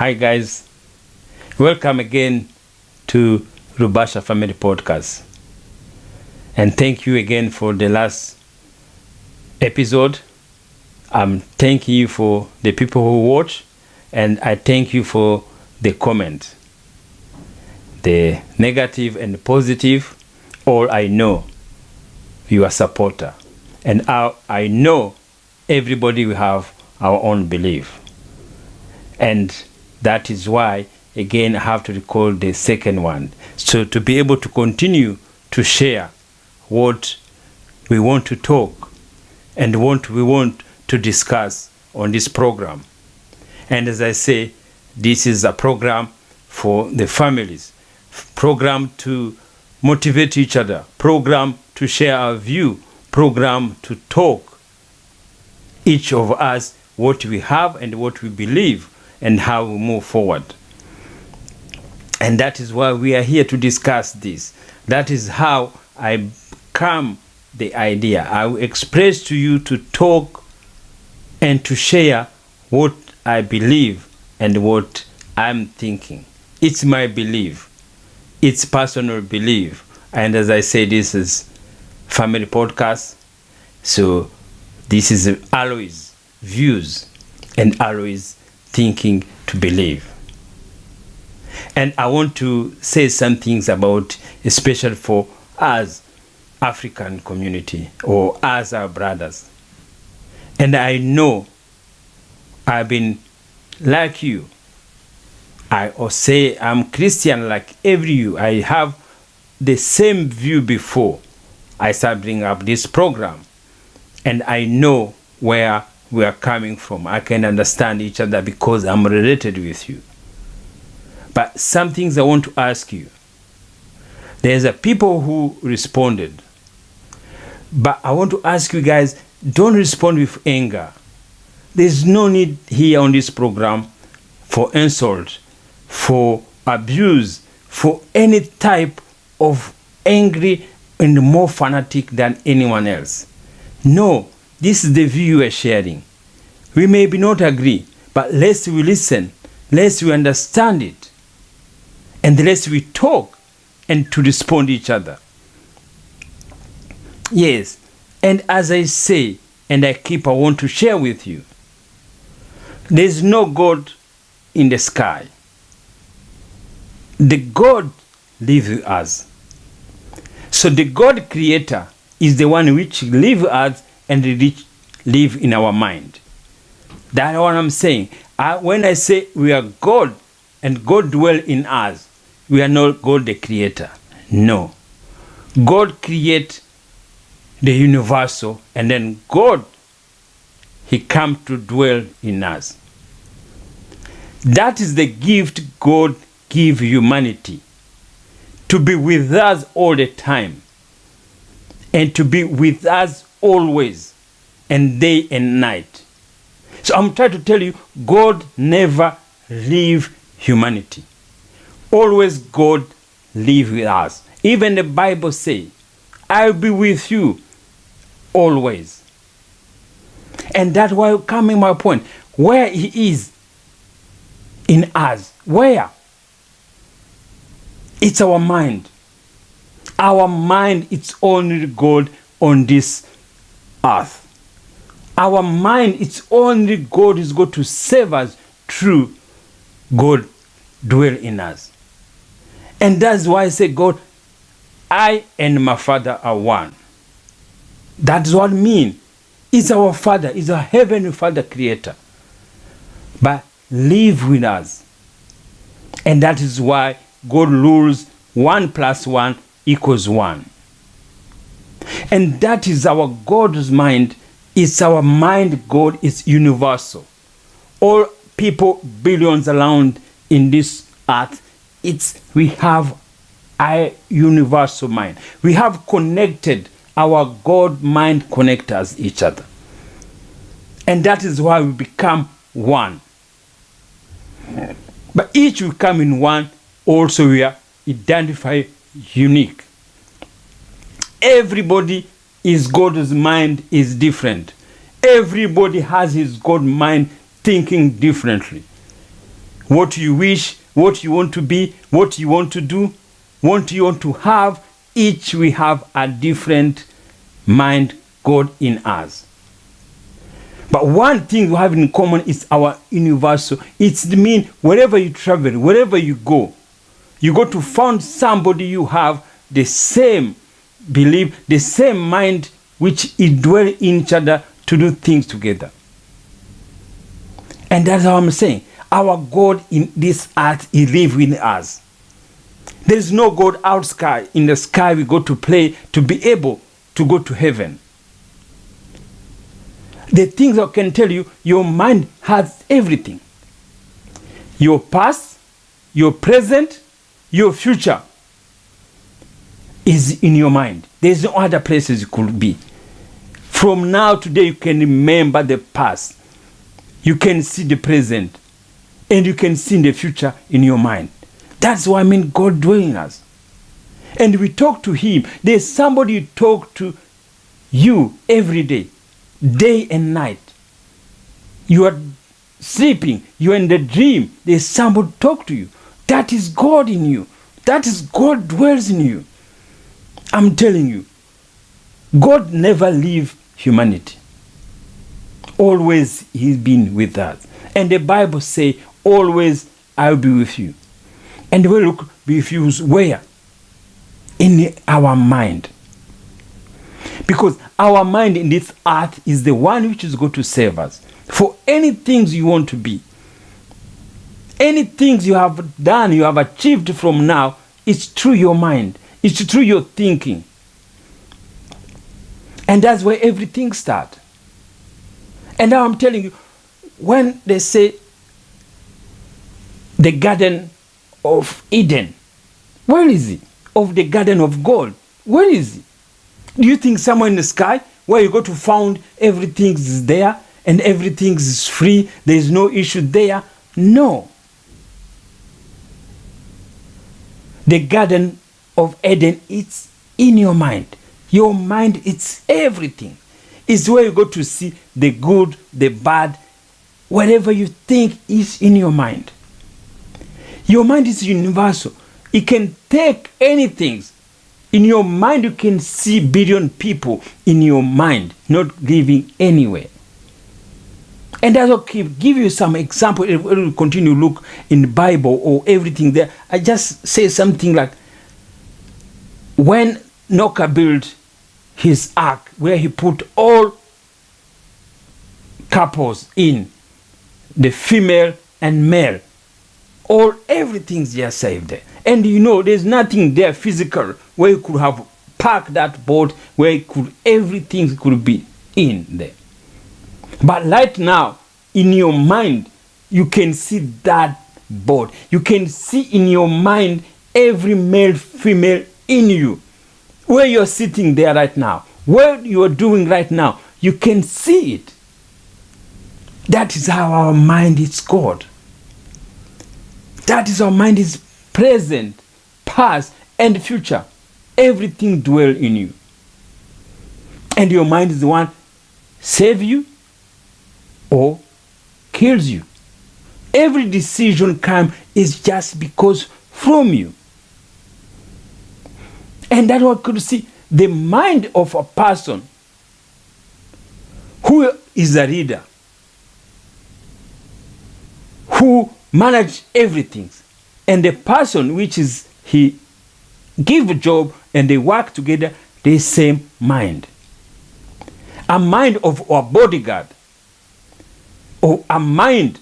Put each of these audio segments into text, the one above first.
Hi guys, welcome again to Rubasha Family Podcast, and thank you again for the last episode. I'm thanking you for the people who watch, and I thank you for the comment, the negative and positive. All I know, you are supporter, and I know everybody will have our own belief, and that is why again I have to recall the second one, so to be able to continue to share what we want to talk and what we want to discuss on this program. And as I say, this is a program for the families, program to motivate each other, program to share our view, program to talk each of us what we have and what we believe and how we move forward. And that is why we are here to discuss this. That is how I come the idea. I will express to you to talk and to share what I believe and what I'm thinking. It's my belief. It's personal belief. And as I say, this is family podcast. So this is aloys views and aloys thinking to believe. And I want to say some things about, especially for us African community or as our brothers. And I know I've been like you. I or say I'm Christian like every you. I have the same view before I start bringing up this program. And I know where we are coming from. I can understand each other because I'm related with you. But some things I want to ask you. There's a people who responded. But I want to ask you guys, don't respond with anger. There's no need here on this program for insult, for abuse, for any type of angry and more fanatic than anyone else. No, this is the view you are sharing. We may be not agree, but lest we listen, lest we understand it, and lest we talk and to respond to each other. Yes, and as I say, and I want to share with you, there's no God in the sky. The God lives with us. So the God creator is the one which lives with us and which live in our mind. That's what I'm saying. When I say we are God and God dwells in us, we are not God the creator. No. God creates the universal, and then God, he comes to dwell in us. That is the gift God gives humanity, to be with us all the time and to be with us always and day and night. So I'm trying to tell you, God never leaves humanity. Always God lives with us. Even the Bible says, I'll be with you always. And that's why coming my point, where he is in us. Where? It's our mind. Our mind, it's only God on this earth. Our mind, it's only God is going to save us through God dwell in us. And that's why I say, God, I and my Father are one. That's what I mean. It's our Father, it's our heavenly Father creator. But live with us. And that is why God rules 1 + 1 = 1. And that is our God's mind. It's our mind. God is universal. All people, billions around in this earth, we have a universal mind. We have connected, our God mind connect us each other. And that is why we become one. But each will come in one, also we are identified unique. Everybody is God's mind is different. Everybody has his God mind thinking differently. what you wish, what you want to be, what you want to do, what you want to have. Each we have a different mind, God in us. But one thing we have in common is our universal. It's the mean wherever you travel, wherever you go to find somebody you have the same belief, the same mind, which is dwell in each other to do things together. And that's how I'm saying. Our God in this earth, He lives within us. There is no God out sky. In the sky we go to play to be able to go to heaven. The things I can tell you, your mind has everything. Your past, your present, your future is in your mind. There's no other places you could be. From now to today, you can remember the past. You can see the present. And you can see the future in your mind. That's why I mean God dwelling in us. And we talk to Him. There's somebody you talk to you every day and night. You are sleeping. You are in the dream. There's somebody talk to you. That is God in you. That is God dwells in you. I'm telling you, God never leave humanity. Always He's been with us. And the Bible say, always I will be with you. And we look with you where? In our mind. Because our mind in this earth is the one which is going to save us. For any things you want to be, any things you have done, you have achieved from now, it's through your mind. It's through your thinking. And that's where everything starts. And now I'm telling you, when they say the Garden of Eden, where is it? Of the Garden of God, where is it? Do you think somewhere in the sky where you go to find everything is there and everything is free, there is no issue there? No. The Garden of Eden, it's in your mind. Your mind, it's everything. It's where you go to see the good, the bad, whatever you think is in your mind. Your mind is universal. It can take anything. In your mind, you can see billion people in your mind, not living anywhere. And that's okay. Give you some example. We'll continue look in the Bible or everything there. I just say something like, when Noah built his ark, where he put all couples in, the female and male, all everything's just saved there. And you know, there's nothing there physical where you could have parked that boat, where everything could be in there. But right now, in your mind, you can see that boat. You can see in your mind every male, female in you. Where you're sitting there right now, what you're doing right now, you can see it. That is how our mind is God. That is our mind is present, past, and future. Everything dwells in you. And your mind is the one save you or kills you. Every decision comes is just because from you. And that's what could see the mind of a person who is a leader, who manage everything, and the person which is he give a job and they work together, the same mind. A mind of a bodyguard or a mind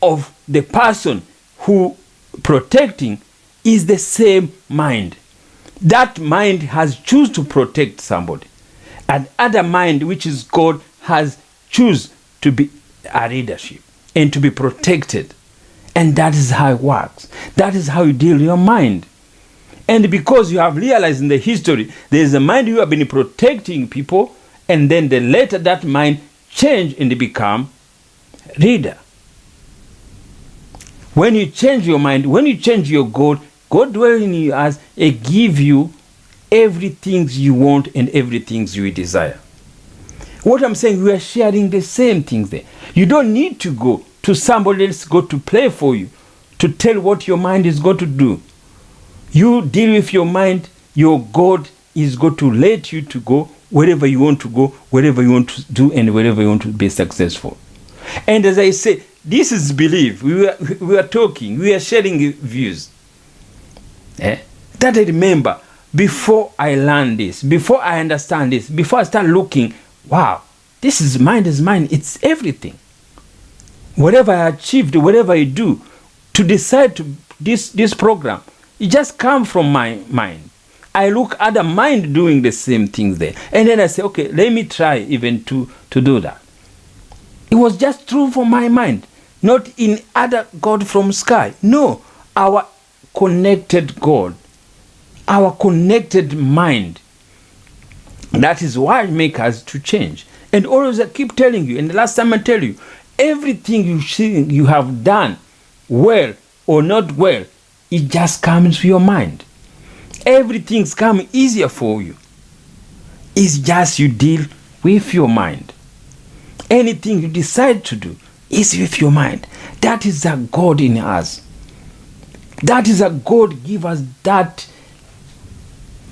of the person who protecting is the same mind. That mind has choose to protect somebody. And other mind, which is God, has choose to be a leadership and to be protected. And that is how it works. That is how you deal with your mind. And because you have realized in the history, there is a mind you have been protecting people, and then later that mind change and they become leader. When you change your mind, when you change your God, God dwells in you as a give you everything you want and everything you desire. What I'm saying, we are sharing the same things there. You don't need to go to somebody else go to play for you to tell what your mind is going to do. You deal with your mind, your God is going to let you to go wherever you want to go, wherever you want to do, and wherever you want to be successful. And as I say, this is belief. We are talking, we are sharing views. That I remember, before I learn this, before I understand this, before I start looking, wow, this is mine, it's everything. Whatever I achieved, whatever I do, to decide to this program, it just comes from my mind. I look at the mind doing the same things there. And then I say, okay, let me try even to do that. It was just true for my mind, not in other God from sky. No, our connected God, our connected mind. That is why it makes us to change. And always I keep telling you, and the last time I tell you, everything you see you have done, well or not well, it just comes to your mind. Everything's coming easier for you. It's just you deal with your mind. Anything you decide to do is with your mind. That is a God in us. That is a God give us that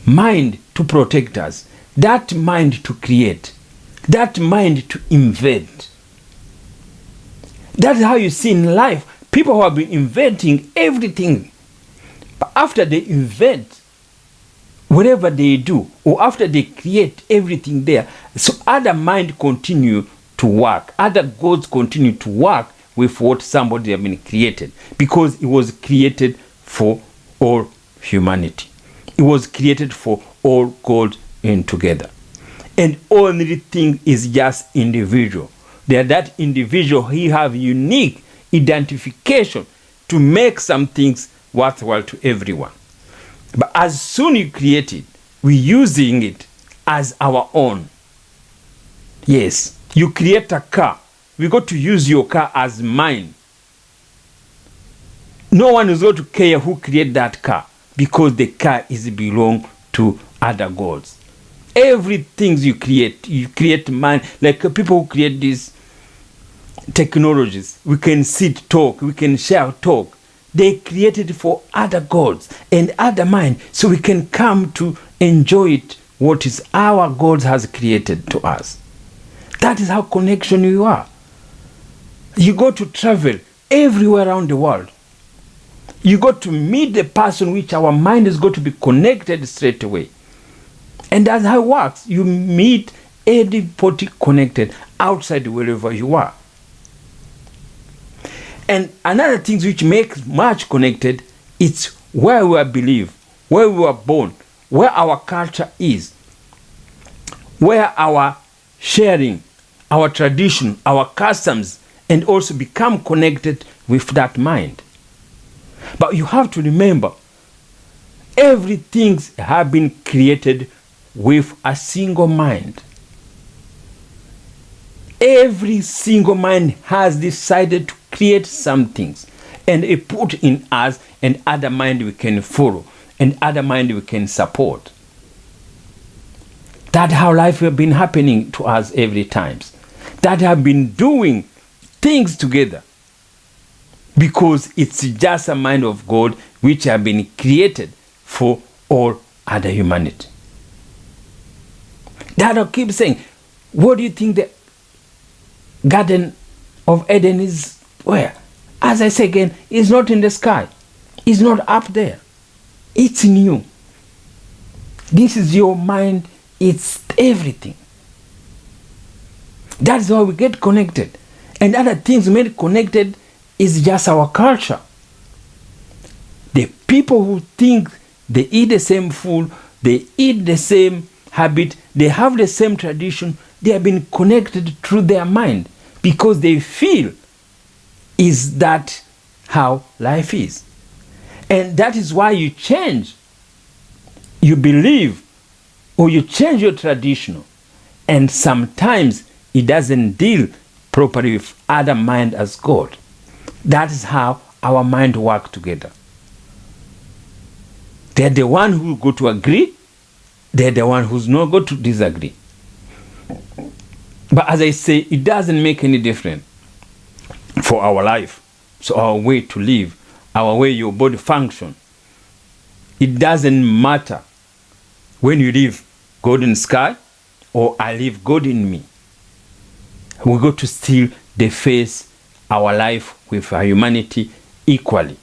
mind to protect us, that mind to create, that mind to invent. That's how you see in life. People who have been inventing everything, but after they invent whatever they do, or after they create everything there, so other mind continue to work, other gods continue to work with what somebody have been created, because it was created for all humanity. It was created for all gods in together. And only thing is just individual. That individual, he have unique identification to make some things worthwhile to everyone. But as soon you create it, we're using it as our own. Yes, you create a car. We got to use your car as mine. No one is going to care who create that car, because the car is belong to other gods. Everything you create mine. Like people who create these technologies, we can sit, talk, we can share, talk. They created for other gods and other mind, so we can come to enjoy it, what is our God has created to us. That is how connection you are. You go to travel everywhere around the world. You got to meet the person which our mind is going to be connected straight away. And that's how it works. You meet everybody connected outside wherever you are. And another thing which makes much connected, it's where we are believed, where we were born, where our culture is, where our sharing, our tradition, our customs, and also become connected with that mind. But you have to remember, everything have been created with a single mind. Every single mind has decided to create some things, and it put in us, and other mind we can follow, and other mind we can support. That's how life has been happening to us every time. That have been doing things together, because it's just a mind of God which have been created for all other humanity. That I keep saying, what do you think the Garden of Eden is where? As I say again, it's not in the sky. It's not up there. It's in you. This is your mind. It's everything. That's why we get connected. And other things made connected is just our culture. The people who think they eat the same food, they eat the same habit, they have the same tradition, they have been connected through their mind, because they feel is that how life is. And that is why you change, you believe, or you change your traditional, and sometimes it doesn't deal properly with other mind as God. That is how our mind work together. They're the one who go to agree, they're the one who's not going to disagree. But as I say, it doesn't make any difference for our life. So our way to live, our way your body function. It doesn't matter when you live God in the sky or I live God in me. We got to still face our life with our humanity equally.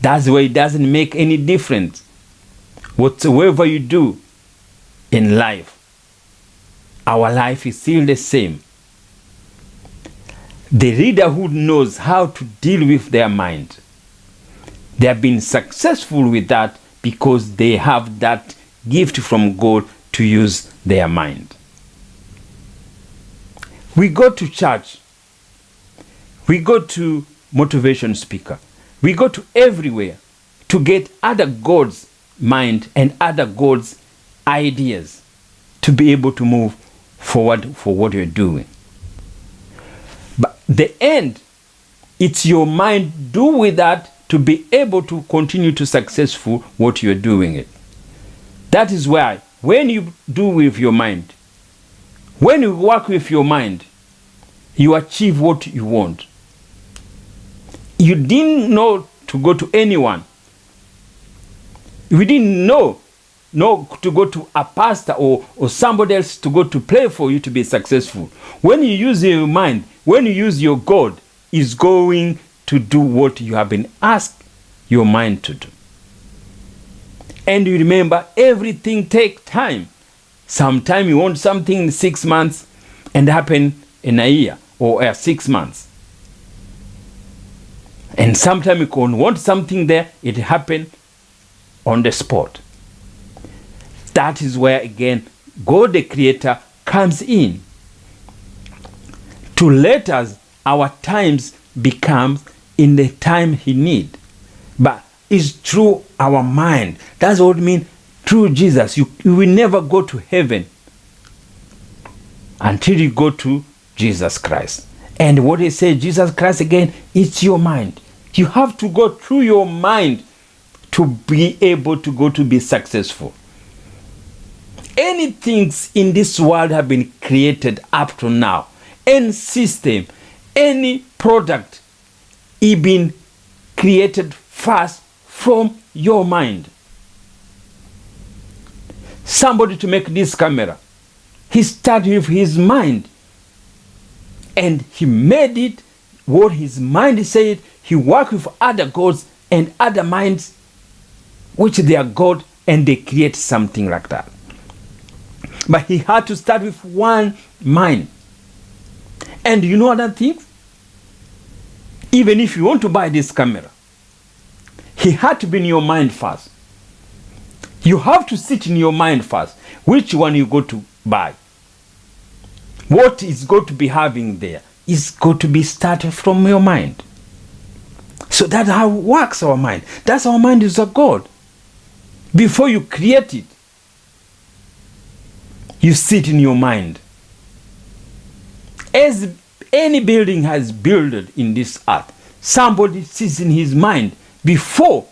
That's why it doesn't make any difference. Whatsoever you do in life, our life is still the same. The leader who knows how to deal with their mind, they have been successful with that because they have that gift from God to use their mind. We go to church, we go to motivation speaker, we go to everywhere to get other God's mind and other God's ideas to be able to move forward for what you're doing. But the end, it's your mind. Do with that to be able to continue to successful what you're doing it. That is why when you do with your mind, when you work with your mind, you achieve what you want. You didn't know to go to anyone. You didn't know to go to a pastor or somebody else to go to pray for you to be successful. When you use your mind, when you use your God, is going to do what you have been asked your mind to do. And you remember, everything takes time. Sometimes you want something in 6 months and happen in a year or 6 months. And sometimes you can want something there, it happen on the spot. That is where again God the Creator comes in to let us our times become in the time He need. But it's through our mind. That's what it means. Through Jesus, you will never go to heaven until you go to Jesus Christ. And what He said, Jesus Christ again, it's your mind. You have to go through your mind to be able to go to be successful. Any things in this world have been created up to now. Any system, any product, it been created first from your mind. Somebody to make this camera, he started with his mind and he made it what his mind said. He worked with other gods and other minds which they are God, and they create something like that. But he had to start with one mind. And you know other things? Even if you want to buy this camera, he had to be in your mind first. You have to sit in your mind first. Which one you go to buy? What is going to be having there is going to be started from your mind. So that's how it works, our mind. That's our mind is a God. Before you create it, you sit in your mind. As any building has built in this earth, somebody sits in his mind before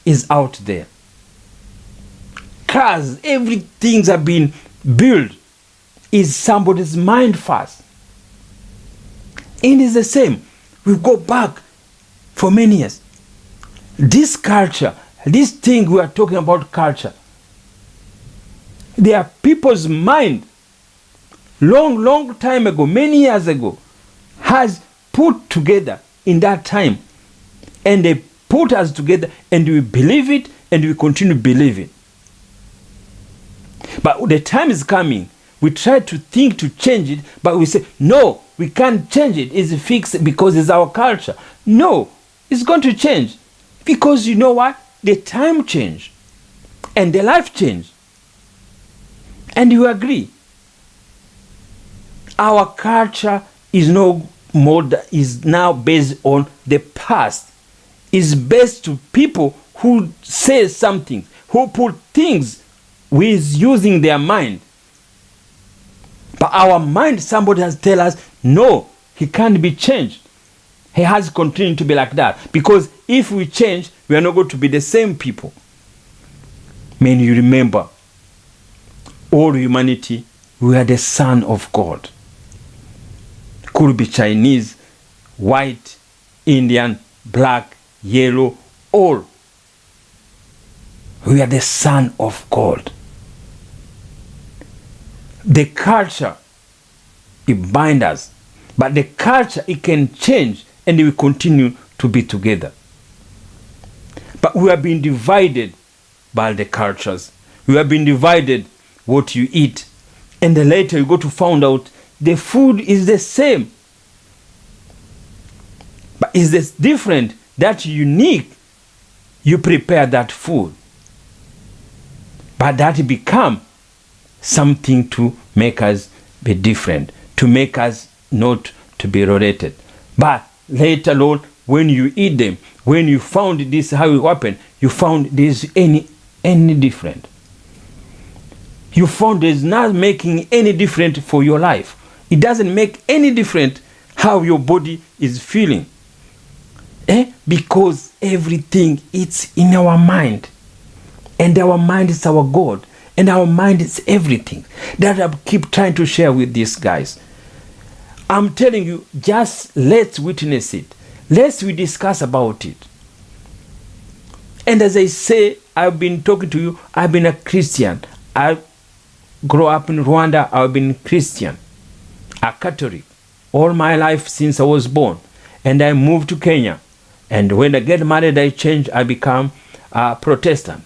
is out there. Cars, everything have been built is somebody's mind first. And it's the same. We go back for many years. This culture, this thing we are talking about culture, there are people's mind long time ago, many years ago, has put together in that time. And they put us together and we believe it and we continue to believe it. But the time is coming, we try to think to change it, but we say, no, we can't change it. It's fixed because it's our culture. No, it's going to change. Because you know what? The time changed. And the life changed. And you agree. Our culture is no more, is now based on the past. It's based to people who say something, who put things with using their mind. But our mind, somebody has tell us, no, he can't be changed. He has continued to be like that. Because if we change, we are not going to be the same people. Man, you remember, all humanity, we are the son of God. Could be Chinese, white, Indian, black, yellow, all. We are the son of God. The culture, it binds us. But the culture, it can change and we continue to be together. But we have been divided by the cultures. We have been divided what you eat. And then later you go to find out the food is the same. But it's this different, that unique, you prepare that food. But that become something to make us be different, to make us not to be related. But later on, when you eat them, when you found this, how it happened, you found there's any different. You found there's not making any different for your life. It doesn't make any different how your body is feeling. Because everything, it's in our mind. And our mind is our God. And our mind is everything. That I keep trying to share with these guys. I'm telling you, just let's witness it. Let's we discuss about it. And as I say, I've been talking to you, I've been a Christian. I grew up in Rwanda, I've been Christian, a Catholic, all my life since I was born. And I moved to Kenya. And when I get married, I change, I become a Protestant.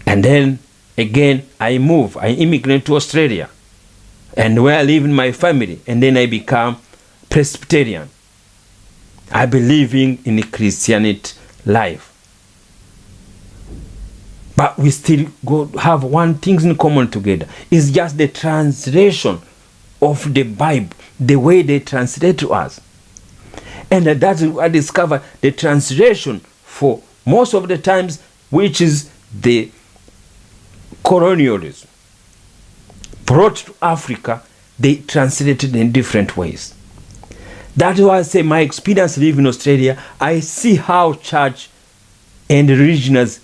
And then again, I immigrate to Australia. And where I live in my family. And then I become Presbyterian. I believe in Christianity life. But we still have one thing in common together. It's just the translation of the Bible, the way they translate to us. And that's what I discovered, the translation for most of the times, which is the colonialism brought to Africa, they translated in different ways. That's why I say my experience living in Australia, I see how church and religions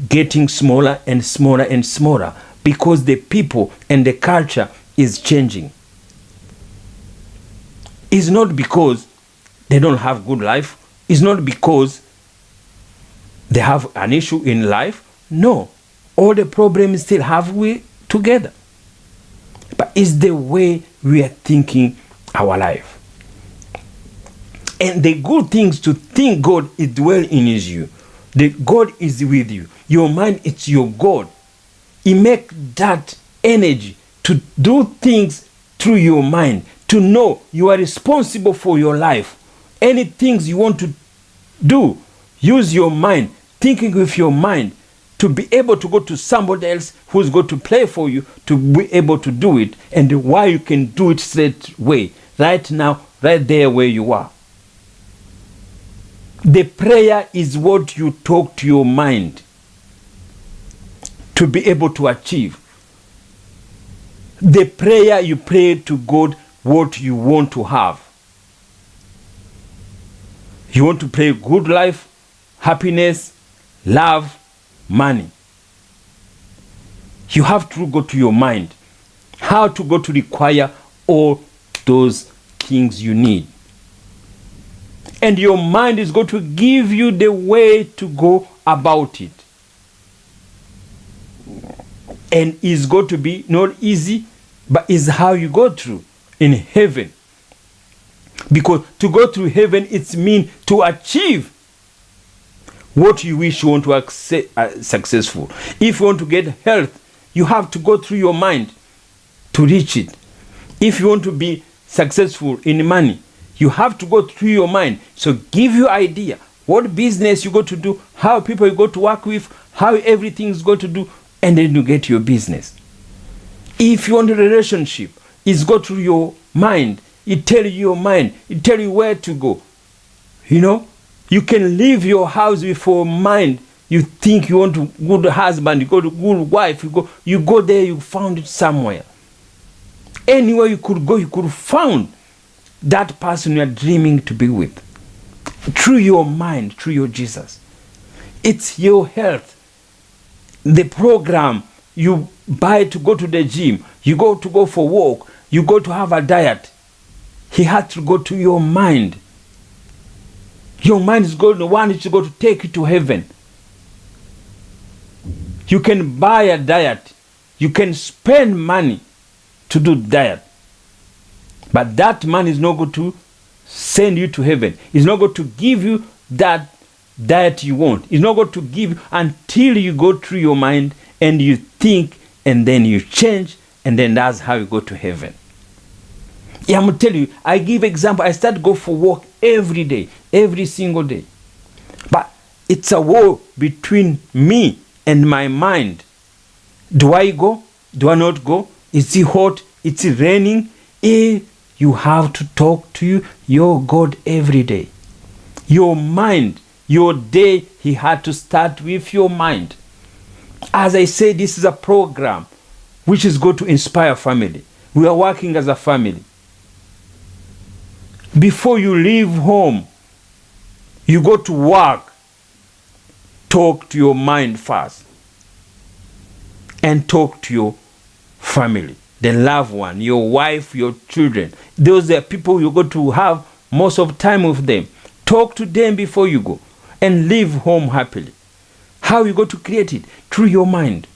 getting smaller and smaller and smaller because the people and the culture is changing. It's not because they don't have good life. It's not because they have an issue in life. No. All the problems still have we together. But it's the way we are thinking our life. And the good things to think God is dwell in you. The God is with you. Your mind, it's your God. He make that energy to do things through your mind, to know you are responsible for your life. Any things you want to do, use your mind, thinking with your mind, to be able to go to somebody else who's going to play for you, to be able to do it, and why you can do it straight way, right now, right there where you are. The prayer is what you talk to your mind to be able to achieve. The prayer you pray to God what you want to have. You want to pray good life, happiness, love, money. You have to go to your mind. How to go to require all those things you need. And your mind is going to give you the way to go about it. And it's going to be not easy, but it's how you go through in heaven. Because to go through heaven, it means to achieve what you wish you want to successful. If you want to get health, you have to go through your mind to reach it. If you want to be successful in money, you have to go through your mind. So give you idea what business you go to do, how people you go to work with, how everything is going to do, and then you get your business. If you want a relationship, it's go through your mind. It tell you your mind. It tell you where to go. You know, you can leave your house with your mind. You think you want a good husband, you go to good wife, you go there, you found it somewhere. Anywhere you could go, you could found that person you are dreaming to be with. Through your mind, through your Jesus. It's your health. The program you buy to go to the gym, you go to go for walk, you go to have a diet. He had to go to your mind. Your mind is going to want it to go to take you to heaven. You can buy a diet. You can spend money to do diet. But that money is not going to send you to heaven. It's not going to give you that diet you want. It's not going to give you until you go through your mind and you think and then you change, and then that's how you go to heaven. Yeah, I'm going to tell you, I give example. I start to go for walk every day, every single day. But it's a war between me and my mind. Do I go? Do I not go? Is it hot? It's raining? You have to talk to your God every day. Your mind, your day, he had to start with your mind. As I said, this is a program which is going to inspire family. We are working as a family. Before you leave home, you go to work, talk to your mind first. And talk to your family, the loved one, your wife, your children. Those are people you're going to have most of the time with them. Talk to them before you go and leave home happily. How you go to create it? Through your mind.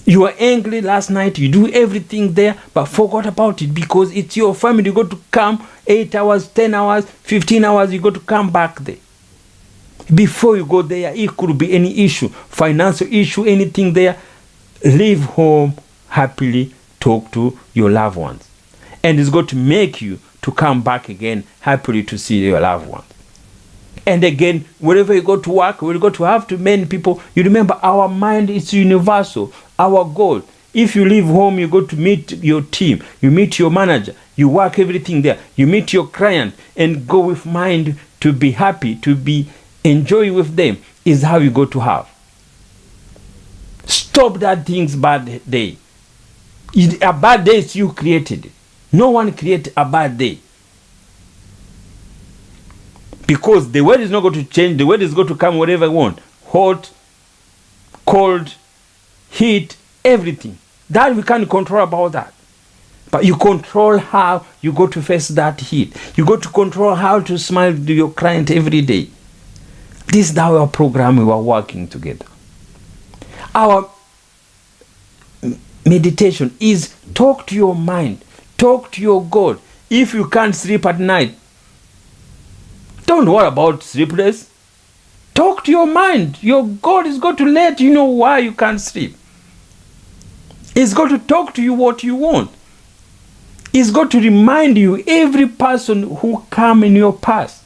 You were angry last night, you do everything there, but forgot about it because it's your family. You got to come 8 hours, 10 hours, 15 hours, you got to come back there. Before you go there, it could be any issue, financial issue, anything there. Leave home happily, talk to your loved ones. And it's going to make you to come back again happily to see your loved ones. And again, wherever you go to work, where you go to have to many people, you remember our mind is universal, our goal. If you leave home, you go to meet your team, you meet your manager, you work everything there, you meet your client and go with mind to be happy, to be enjoy with them, is how you go to have. Stop that thing's bad day. A bad day is you created. No one created a bad day. Because the weather is not going to change. The weather is going to come whatever you want. Hot, cold, heat, everything. That we can't control about that. But you control how you go to face that heat. You go to control how to smile to your client every day. This is our program. We are working together. Our meditation is talk to your mind. Talk to your God. If you can't sleep at night, don't worry about sleepless. Talk to your mind. Your God is going to let you know why you can't sleep. He's going to talk to you what you want. He's going to remind you every person who come in your past.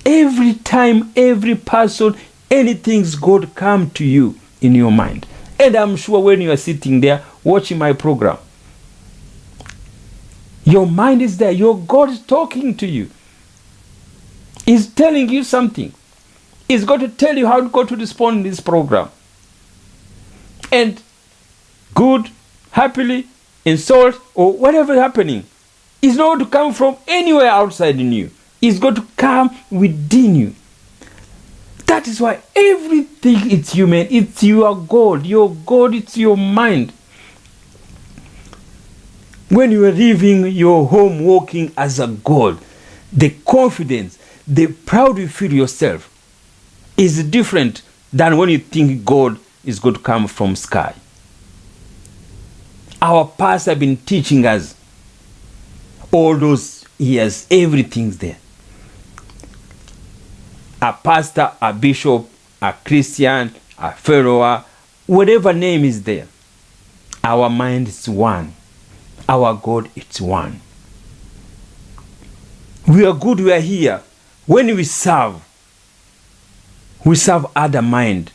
Every time, every person, anything's going to come to you in your mind. And I'm sure when you are sitting there watching my program, your mind is there. Your God is talking to you. He's telling you something. He's going to tell you how to go to respond in this program. And good, happily, insult, or whatever happening, is not going to come from anywhere outside in you. It's going to come within you. That is why everything is human. It's your God. Your God, it's your mind. When you are leaving your home walking as a God, the confidence, the proud you feel yourself is different than when you think God is going to come from sky. Our pastors have been teaching us all those years, everything's there. A pastor, a bishop, a Christian, a follower, whatever name is there. Our mind is one. Our God is one. We are good, we are here. When we serve other mind.